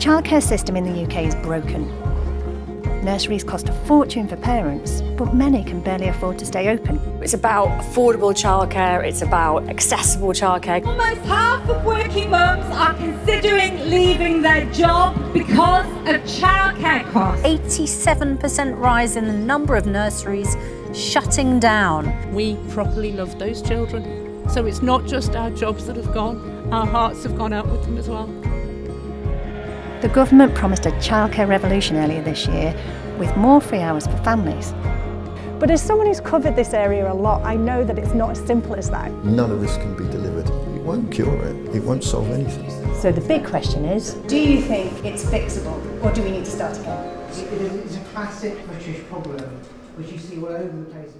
childcare system in the UK is broken. Nurseries cost a fortune for parents, but many can barely afford to stay open. It's about affordable childcare, it's about accessible childcare. Almost half of working mums are considering leaving their job because of childcare costs. 87% rise in the number of nurseries shutting down. We properly love those children. So it's not just our jobs that have gone, our hearts have gone out with them as well. The government promised a childcare revolution earlier this year with more free hours for families. But as someone who's covered this area a lot, I know that it's not as simple as that. None of this can be delivered. It won't cure it. It won't solve anything. So the big question is, do you think it's fixable or do we need to start again? It's a classic British problem, which you see all over the place.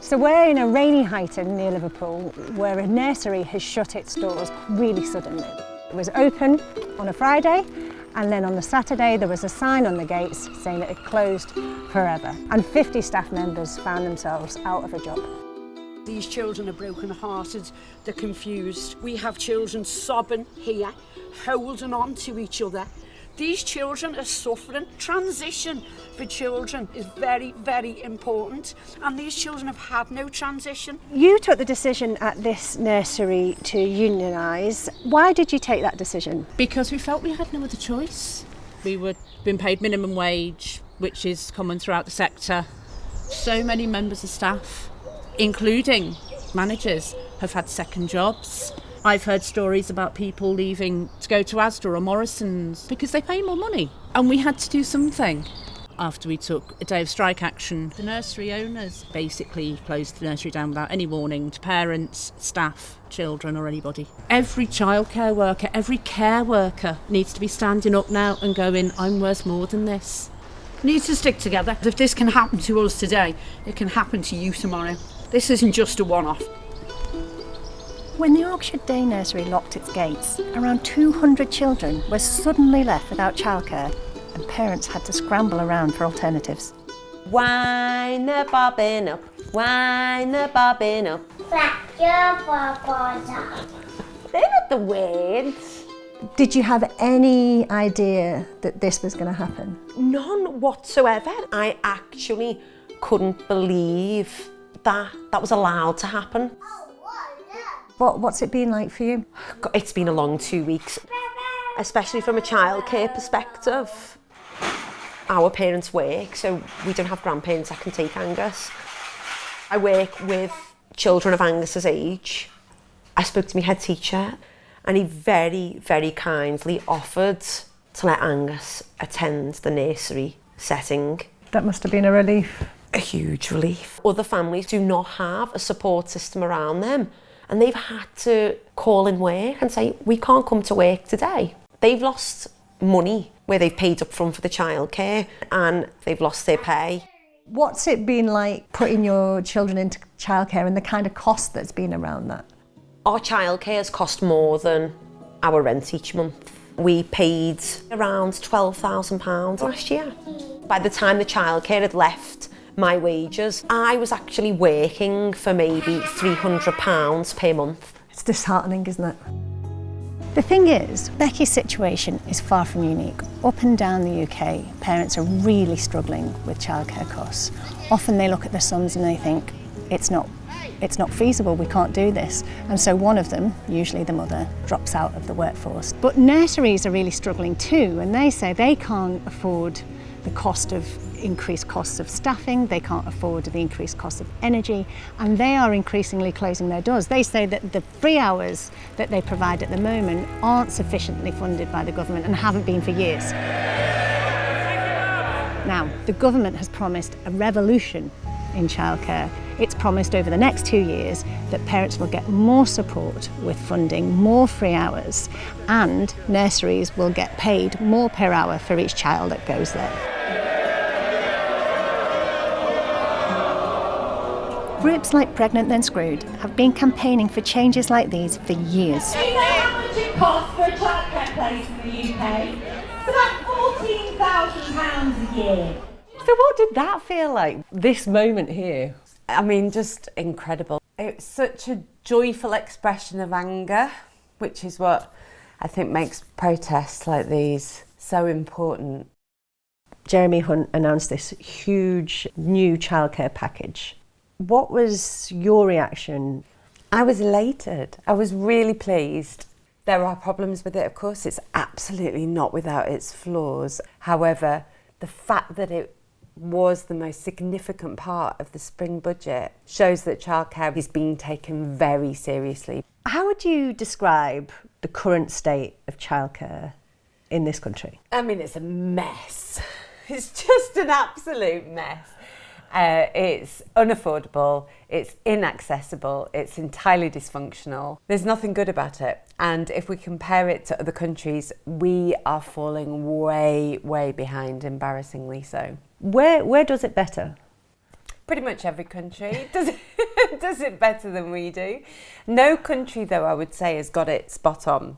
So we're in a rainy Highton near Liverpool where a nursery has shut its doors really suddenly. It was open on a Friday and then on the Saturday there was a sign on the gates saying that it closed forever, and 50 staff members found themselves out of a job. These children are broken-hearted, they're confused. We have children sobbing here, holding on to each other. These children are suffering. Transition for children is very, very important, and these children have had no transition. You took the decision at this nursery to unionise. Why did you take that decision? Because we felt we had no other choice. We were being paid minimum wage, which is common throughout the sector. So many members of staff, including managers, have had second jobs. I've heard stories about people leaving to go to Asda or Morrison's because they pay more money. And we had to do something. After we took a day of strike action, the nursery owners basically closed the nursery down without any warning to parents, staff, children or anybody. Every childcare worker, every care worker needs to be standing up now and going, I'm worth more than this. We need to stick together. If this can happen to us today, it can happen to you tomorrow. This isn't just a one-off. When the Yorkshire Day Nursery locked its gates, around 200 children were suddenly left without childcare, and parents had to scramble around for alternatives. Wind the bobbin up, wind the bobbin up. Clap your bubbles up. They're not the words. Did you have any idea that this was going to happen? None whatsoever. I actually couldn't believe that was allowed to happen. What's it been like for you? It's been a long 2 weeks, especially from a childcare perspective. Our parents work, so we don't have grandparents that can take Angus. I work with children of Angus's age. I spoke to my head teacher and he very, very kindly offered to let Angus attend the nursery setting. That must have been a relief. A huge relief. Other families do not have a support system around them. And they've had to call in work and say, we can't come to work today. They've lost money where they've paid up front for the childcare and they've lost their pay. What's it been like putting your children into childcare and the kind of cost that's been around that? Our childcare has cost more than our rent each month. We paid around £12,000 last year. By the time the childcare had left my wages, I was actually working for maybe £300 per month. It's disheartening, isn't it? The thing is, Becky's situation is far from unique. Up and down the UK, parents are really struggling with childcare costs. Often they look at their sons and they think, it's not feasible, we can't do this. And so one of them, usually the mother, drops out of the workforce. But nurseries are really struggling too, and they say they can't afford the increased costs of staffing, they can't afford the increased cost of energy, and they are increasingly closing their doors. They say that the free hours that they provide at the moment aren't sufficiently funded by the government and haven't been for years. Now, the government has promised a revolution in childcare. It's promised over the next 2 years that parents will get more support with funding, more free hours, and nurseries will get paid more per hour for each child that goes there. Groups like Pregnant Then Screwed have been campaigning for changes like these for years. Do you know how much it costs for a childcare place in the UK? It's about £14,000 a year. So what did that feel like, this moment here? I mean, just incredible. It's such a joyful expression of anger. which is what I think makes protests like these so important. Jeremy Hunt announced this huge new childcare package. What was your reaction? I was elated. I was really pleased. There are problems with it, of course. It's absolutely not without its flaws. However, the fact that it was the most significant part of the spring budget shows that childcare is being taken very seriously. How would you describe the current state of childcare in this country? I mean, it's a mess. It's just an absolute mess. It's unaffordable, it's inaccessible, it's entirely dysfunctional. There's nothing good about it. And if we compare it to other countries, we are falling way, way behind, embarrassingly so. Where does it better? Pretty much every country does it better than we do. No country, though, I would say, has got it spot on.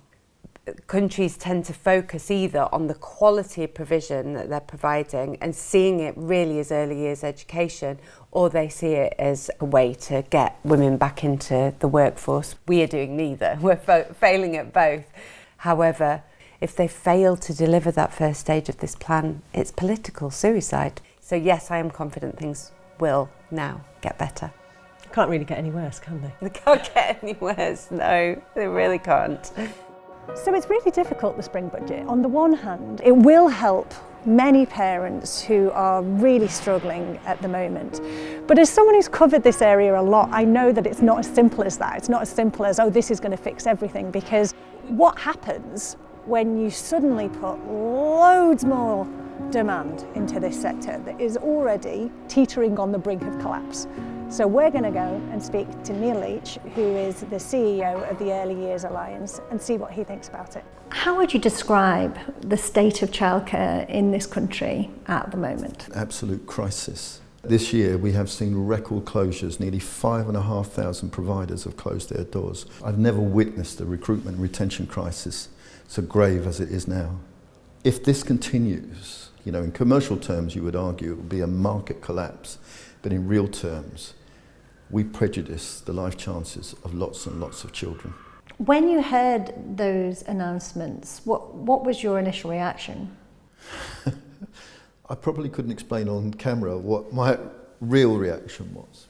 Countries tend to focus either on the quality of provision that they're providing and seeing it really as early years education, or they see it as a way to get women back into the workforce. We are doing neither. We're failing at both. However, if they fail to deliver that first stage of this plan, it's political suicide. So yes, I am confident things will now get better. Can't really get any worse, can they? They can't get any worse, no, they really can't. So it's really difficult, the spring budget. On the one hand, it will help many parents who are really struggling at the moment. But as someone who's covered this area a lot, I know that it's not as simple as that. It's not as simple as, oh, this is going to fix everything, because what happens when you suddenly put loads more demand into this sector that is already teetering on the brink of collapse? So we're going to go and speak to Neil Leach, who is the CEO of the Early Years Alliance, and see what he thinks about it. How would you describe the state of childcare in this country at the moment? Absolute crisis. This year we have seen record closures. Nearly 5,500 providers have closed their doors. I've never witnessed a recruitment and retention crisis so grave as it is now. If this continues, in commercial terms you would argue it would be a market collapse, but in real terms, we prejudice the life chances of lots and lots of children. When you heard those announcements, what was your initial reaction? I probably couldn't explain on camera what my real reaction was,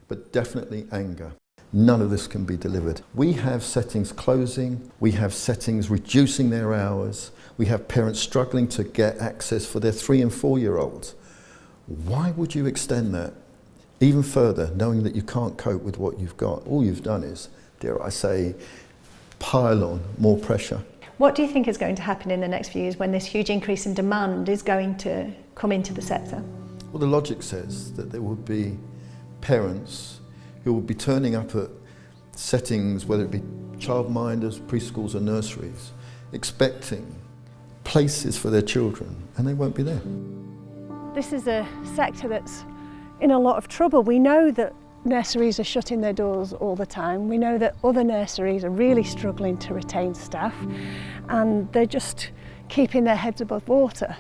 but definitely anger. None of this can be delivered. We have settings closing, we have settings reducing their hours, we have parents struggling to get access for their 3 and 4-year-olds. Why would you extend that even further, knowing that you can't cope with what you've got? All you've done is, dare I say, pile on more pressure. What do you think is going to happen in the next few years when this huge increase in demand is going to come into the sector? Well, the logic says that there will be parents who will be turning up at settings, whether it be childminders, preschools or nurseries, expecting places for their children, and they won't be there. This is a sector that's in a lot of trouble. We know that nurseries are shutting their doors all the time. We know that other nurseries are really struggling to retain staff, and they're just keeping their heads above water.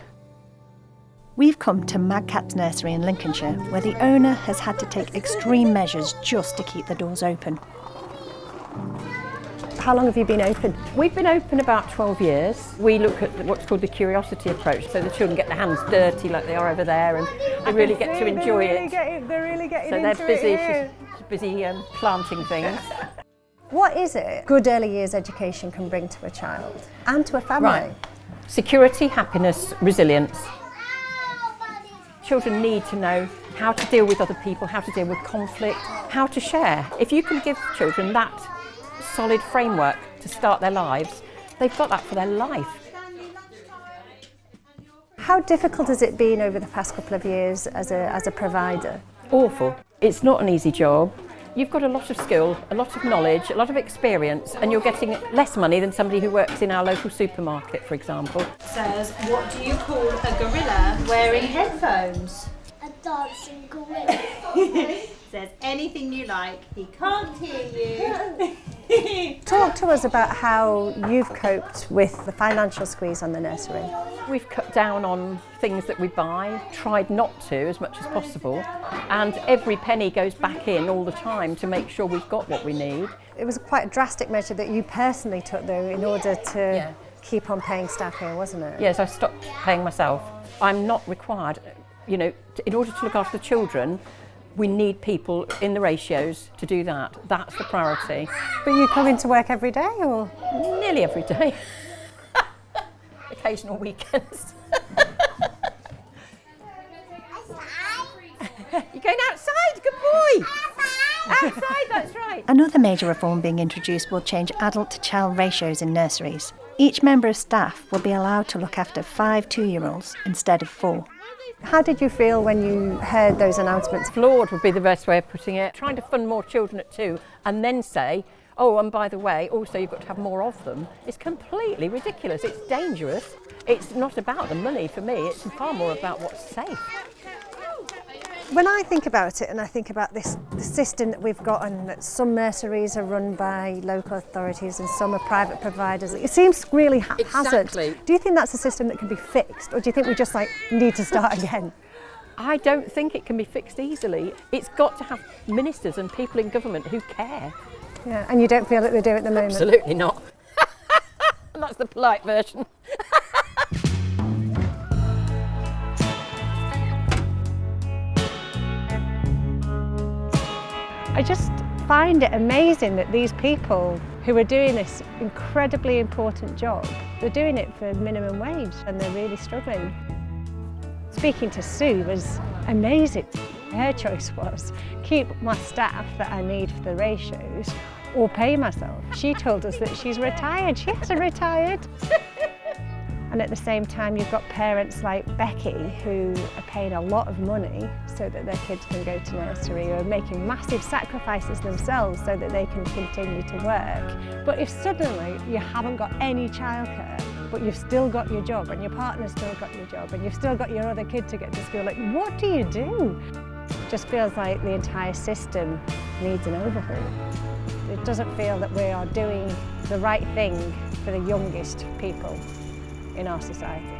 We've come to Madcaps Nursery in Lincolnshire, where the owner has had to take extreme measures just to keep the doors open. How long have you been open? We've been open about 12 years. We look at what's called the curiosity approach, so the children get their hands dirty like they are over there, and they really get to enjoy it. They're really getting so into they're busy planting things. What is it good early years education can bring to a child and to a family? Right. Security, happiness, resilience. Children need to know how to deal with other people, how to deal with conflict, how to share. If you can give children that solid framework to start their lives, they've got that for their life. How difficult has it been over the past couple of years as a provider? Awful. It's not an easy job. You've got a lot of skill, a lot of knowledge, a lot of experience, and you're getting less money than somebody who works in our local supermarket, for example. It says, what do you call a gorilla wearing headphones? A dancing gorilla. says anything you like. He can't hear you. Talk to us about how you've coped with the financial squeeze on the nursery. We've cut down on things that we buy, tried not to as much as possible, and every penny goes back in all the time to make sure we've got what we need. It was quite a drastic measure that you personally took, though, in order to keep on paying staff here, wasn't it? Yes, I stopped paying myself. I'm not required, you know, in order to look after the children, we need people in the ratios to do that. That's the priority. But you come into work every day, or? Nearly every day. Occasional weekends. You're going outside, good boy. Outside, that's right. Another major reform being introduced will change adult to child ratios in nurseries. Each member of staff will be allowed to look after 5 2-year-olds instead of 4. How did you feel when you heard those announcements? Flawed would be the best way of putting it. Trying to fund more children at 2 and then say, oh, and by the way, also you've got to have more of them, is completely ridiculous. It's dangerous. It's not about the money for me, it's far more about what's safe. When I think about it, and I think about the system that we've got, and that some nurseries are run by local authorities and some are private providers, it seems really haphazard. Exactly. Do you think that's a system that can be fixed, or do you think we just need to start again? I don't think it can be fixed easily. It's got to have ministers and people in government who care. Yeah, and you don't feel that they do at the moment? Absolutely not. And that's the polite version. I just find it amazing that these people who are doing this incredibly important job, they're doing it for minimum wage and they're really struggling. Speaking to Sue was amazing. Her choice was keep my staff that I need for the ratios or pay myself. She told us that she's retired. She hasn't retired. And at the same time, you've got parents like Becky who are paying a lot of money so that their kids can go to nursery, or making massive sacrifices themselves so that they can continue to work. But if suddenly you haven't got any childcare, but you've still got your job and your partner's still got your job and you've still got your other kid to get to school, like, what do you do? It just feels like the entire system needs an overhaul. It doesn't feel that we are doing the right thing for the youngest people in our society.